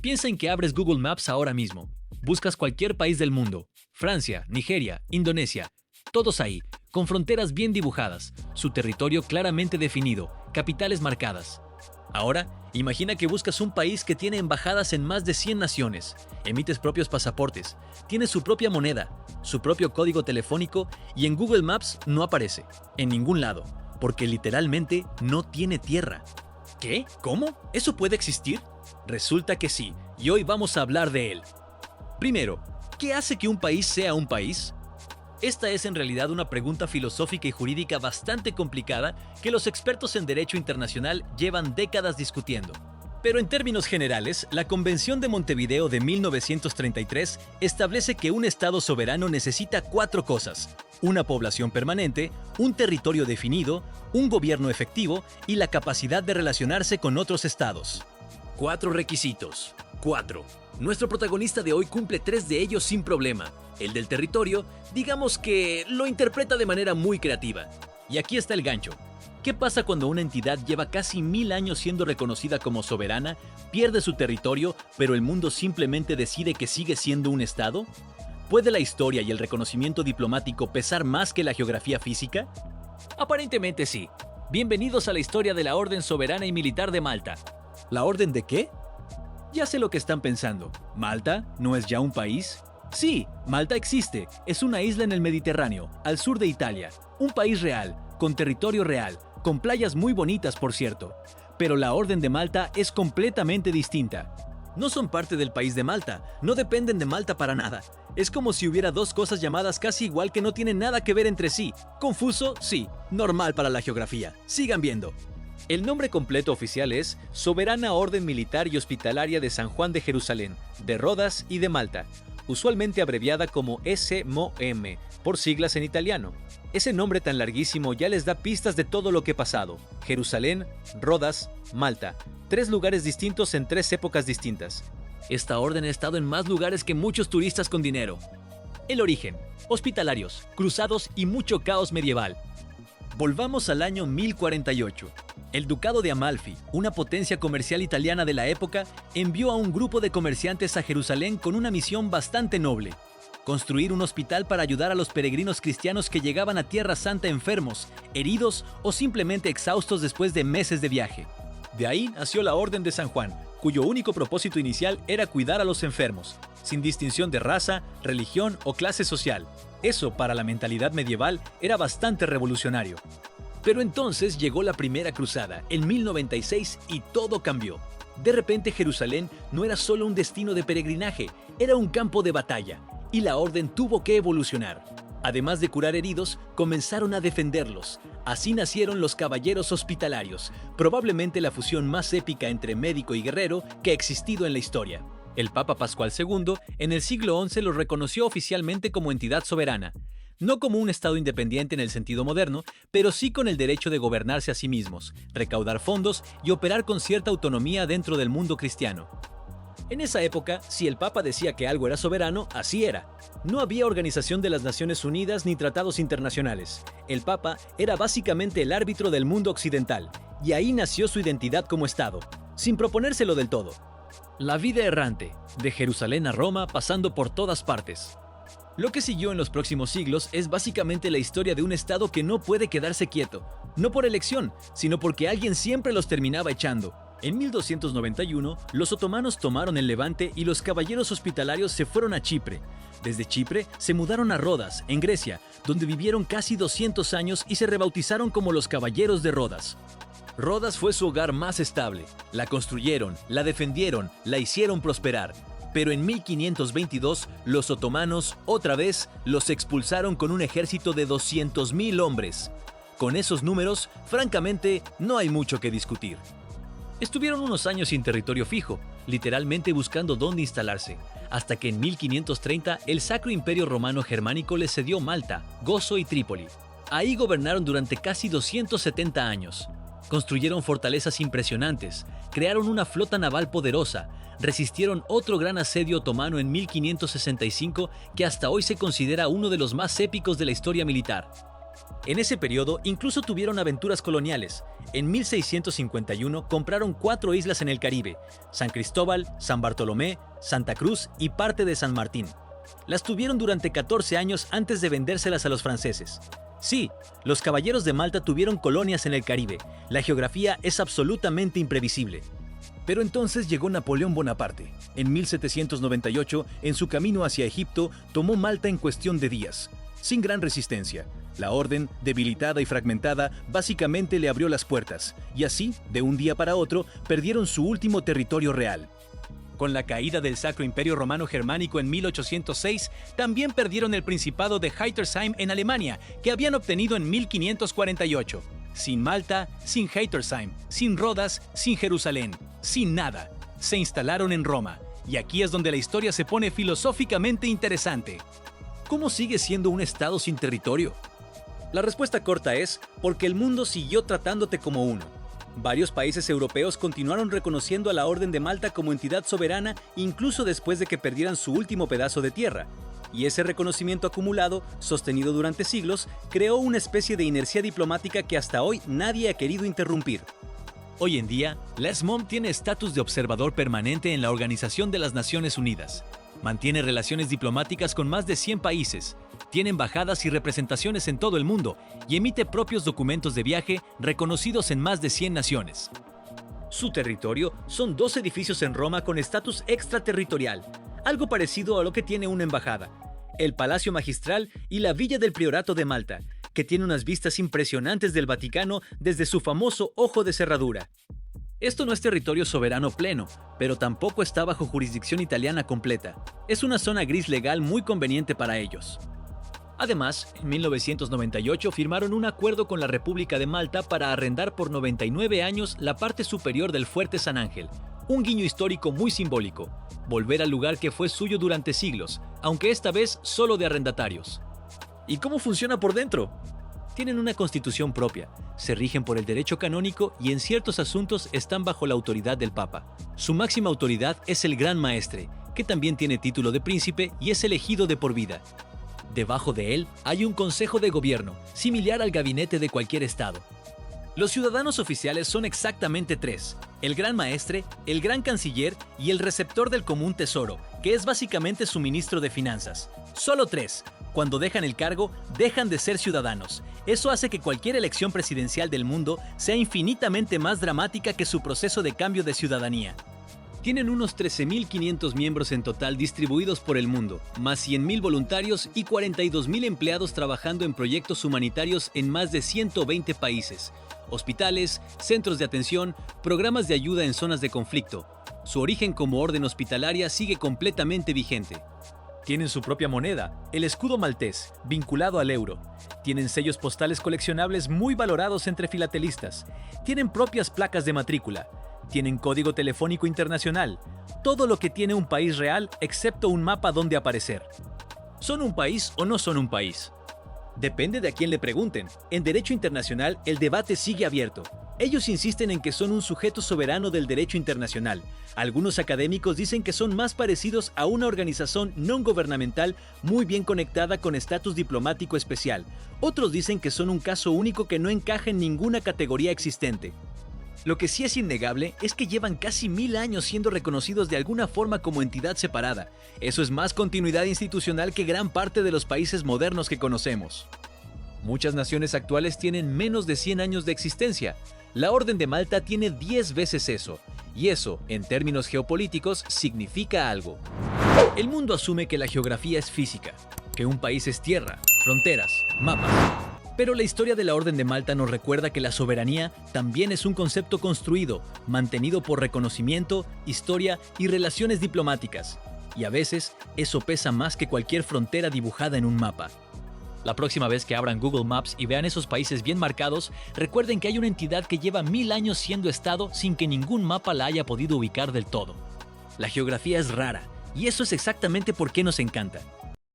Piensa en que abres Google Maps ahora mismo. Buscas cualquier país del mundo. Francia, Nigeria, Indonesia. Todos ahí, con fronteras bien dibujadas, su territorio claramente definido, capitales marcadas. Ahora, imagina que buscas un país que tiene embajadas en más de 100 naciones, emites propios pasaportes, tiene su propia moneda, su propio código telefónico y en Google Maps no aparece, en ningún lado, porque literalmente no tiene tierra. ¿Qué? ¿Cómo? ¿Eso puede existir? Resulta que sí, y hoy vamos a hablar de él. Primero, ¿qué hace que un país sea un país? Esta es en realidad una pregunta filosófica y jurídica bastante complicada que los expertos en derecho internacional llevan décadas discutiendo. Pero en términos generales, la Convención de Montevideo de 1933 establece que un Estado soberano necesita 4 cosas: una población permanente, un territorio definido, un gobierno efectivo y la capacidad de relacionarse con otros estados. 4 requisitos. 4. Nuestro protagonista de hoy cumple 3 de ellos sin problema. El del territorio, digamos que lo interpreta de manera muy creativa. Y aquí está el gancho. ¿Qué pasa cuando una entidad lleva casi 1000 años siendo reconocida como soberana, pierde su territorio, pero el mundo simplemente decide que sigue siendo un estado? ¿Puede la historia y el reconocimiento diplomático pesar más que la geografía física? Aparentemente sí. Bienvenidos a la historia de la Orden Soberana y Militar de Malta. ¿La Orden de qué? Ya sé lo que están pensando. ¿Malta no es ya un país? Sí, Malta existe. Es una isla en el Mediterráneo, al sur de Italia. Un país real, con territorio real, con playas muy bonitas, por cierto. Pero la Orden de Malta es completamente distinta. No son parte del país de Malta, no dependen de Malta para nada. Es como si hubiera 2 cosas llamadas casi igual que no tienen nada que ver entre sí. ¿Confuso? Sí. Normal para la geografía. Sigan viendo. El nombre completo oficial es Soberana Orden Militar y Hospitalaria de San Juan de Jerusalén, de Rodas y de Malta, usualmente abreviada como SMOM, por siglas en italiano. Ese nombre tan larguísimo ya les da pistas de todo lo que ha pasado. Jerusalén, Rodas, Malta, 3 lugares distintos en 3 épocas distintas. Esta orden ha estado en más lugares que muchos turistas con dinero. El origen: hospitalarios, cruzados y mucho caos medieval. Volvamos al año 1048. El Ducado de Amalfi, una potencia comercial italiana de la época, envió a un grupo de comerciantes a Jerusalén con una misión bastante noble: construir un hospital para ayudar a los peregrinos cristianos que llegaban a Tierra Santa enfermos, heridos o simplemente exhaustos después de meses de viaje. De ahí nació la Orden de San Juan, cuyo único propósito inicial era cuidar a los enfermos, sin distinción de raza, religión o clase social. Eso, para la mentalidad medieval, era bastante revolucionario. Pero entonces llegó la Primera Cruzada, en 1096, y todo cambió. De repente Jerusalén no era solo un destino de peregrinaje, era un campo de batalla, y la orden tuvo que evolucionar. Además de curar heridos, comenzaron a defenderlos. Así nacieron los Caballeros Hospitalarios, probablemente la fusión más épica entre médico y guerrero que ha existido en la historia. El Papa Pascual II, en el siglo XI, los reconoció oficialmente como entidad soberana. No como un estado independiente en el sentido moderno, pero sí con el derecho de gobernarse a sí mismos, recaudar fondos y operar con cierta autonomía dentro del mundo cristiano. En esa época, si el Papa decía que algo era soberano, así era. No había Organización de las Naciones Unidas ni tratados internacionales. El Papa era básicamente el árbitro del mundo occidental, y ahí nació su identidad como Estado, sin proponérselo del todo. La vida errante, de Jerusalén a Roma, pasando por todas partes. Lo que siguió en los próximos siglos es básicamente la historia de un Estado que no puede quedarse quieto, no por elección, sino porque alguien siempre los terminaba echando. En 1291, los otomanos tomaron el Levante y los caballeros hospitalarios se fueron a Chipre. Desde Chipre se mudaron a Rodas, en Grecia, donde vivieron casi 200 años y se rebautizaron como los Caballeros de Rodas. Rodas fue su hogar más estable. La construyeron, la defendieron, la hicieron prosperar. Pero en 1522, los otomanos, otra vez, los expulsaron con un ejército de 200.000 hombres. Con esos números, francamente, no hay mucho que discutir. Estuvieron unos años sin territorio fijo, literalmente buscando dónde instalarse, hasta que en 1530 el Sacro Imperio Romano Germánico les cedió Malta, Gozo y Trípoli. Ahí gobernaron durante casi 270 años. Construyeron fortalezas impresionantes, crearon una flota naval poderosa, resistieron otro gran asedio otomano en 1565 que hasta hoy se considera uno de los más épicos de la historia militar. En ese periodo incluso tuvieron aventuras coloniales. En 1651 compraron 4 islas en el Caribe: San Cristóbal, San Bartolomé, Santa Cruz y parte de San Martín. Las tuvieron durante 14 años antes de vendérselas a los franceses. Sí, los caballeros de Malta tuvieron colonias en el Caribe. La geografía es absolutamente imprevisible. Pero entonces llegó Napoleón Bonaparte. En 1798, en su camino hacia Egipto, tomó Malta en cuestión de días, sin gran resistencia. La orden, debilitada y fragmentada, básicamente le abrió las puertas, y así, de un día para otro, perdieron su último territorio real. Con la caída del Sacro Imperio Romano Germánico en 1806, también perdieron el Principado de Heitersheim en Alemania, que habían obtenido en 1548. Sin Malta, sin Heitersheim, sin Rodas, sin Jerusalén, sin nada. Se instalaron en Roma, y aquí es donde la historia se pone filosóficamente interesante. ¿Cómo sigue siendo un estado sin territorio? La respuesta corta es porque el mundo siguió tratándote como uno. Varios países europeos continuaron reconociendo a la Orden de Malta como entidad soberana incluso después de que perdieran su último pedazo de tierra. Y ese reconocimiento acumulado, sostenido durante siglos, creó una especie de inercia diplomática que hasta hoy nadie ha querido interrumpir. Hoy en día, la SMOM tiene estatus de observador permanente en la Organización de las Naciones Unidas. Mantiene relaciones diplomáticas con más de 100 países, tiene embajadas y representaciones en todo el mundo y emite propios documentos de viaje reconocidos en más de 100 naciones. Su territorio son 2 edificios en Roma con estatus extraterritorial, algo parecido a lo que tiene una embajada: el Palacio Magistral y la Villa del Priorato de Malta, que tiene unas vistas impresionantes del Vaticano desde su famoso Ojo de Cerradura. Esto no es territorio soberano pleno, pero tampoco está bajo jurisdicción italiana completa. Es una zona gris legal muy conveniente para ellos. Además, en 1998 firmaron un acuerdo con la República de Malta para arrendar por 99 años la parte superior del Fuerte San Ángel, un guiño histórico muy simbólico: volver al lugar que fue suyo durante siglos, aunque esta vez solo de arrendatarios. ¿Y cómo funciona por dentro? Tienen una constitución propia, se rigen por el derecho canónico y en ciertos asuntos están bajo la autoridad del Papa. Su máxima autoridad es el Gran Maestre, que también tiene título de príncipe y es elegido de por vida. Debajo de él hay un consejo de gobierno, similar al gabinete de cualquier estado. Los ciudadanos oficiales son exactamente 3: el Gran Maestre, el Gran Canciller y el receptor del Común Tesoro, que es básicamente su ministro de Finanzas. Solo 3. Cuando dejan el cargo, dejan de ser ciudadanos. Eso hace que cualquier elección presidencial del mundo sea infinitamente más dramática que su proceso de cambio de ciudadanía. Tienen unos 13.500 miembros en total distribuidos por el mundo, más 100.000 voluntarios y 42.000 empleados trabajando en proyectos humanitarios en más de 120 países. Hospitales, centros de atención, programas de ayuda en zonas de conflicto. Su origen como orden hospitalaria sigue completamente vigente. Tienen su propia moneda, el escudo maltés, vinculado al euro. Tienen sellos postales coleccionables muy valorados entre filatelistas. Tienen propias placas de matrícula. Tienen código telefónico internacional. Todo lo que tiene un país real, excepto un mapa donde aparecer. ¿Son un país o no son un país? Depende de a quién le pregunten. En derecho internacional, el debate sigue abierto. Ellos insisten en que son un sujeto soberano del derecho internacional. Algunos académicos dicen que son más parecidos a una organización no gubernamental muy bien conectada con estatus diplomático especial. Otros dicen que son un caso único que no encaja en ninguna categoría existente. Lo que sí es innegable es que llevan casi 1000 años siendo reconocidos de alguna forma como entidad separada. Eso es más continuidad institucional que gran parte de los países modernos que conocemos. Muchas naciones actuales tienen menos de 100 años de existencia. La Orden de Malta tiene 10 veces eso. Y eso, en términos geopolíticos, significa algo. El mundo asume que la geografía es física, que un país es tierra, fronteras, mapas. Pero la historia de la Orden de Malta nos recuerda que la soberanía también es un concepto construido, mantenido por reconocimiento, historia y relaciones diplomáticas. Y a veces, eso pesa más que cualquier frontera dibujada en un mapa. La próxima vez que abran Google Maps y vean esos países bien marcados, recuerden que hay una entidad que lleva 1000 años siendo estado sin que ningún mapa la haya podido ubicar del todo. La geografía es rara, y eso es exactamente por qué nos encanta.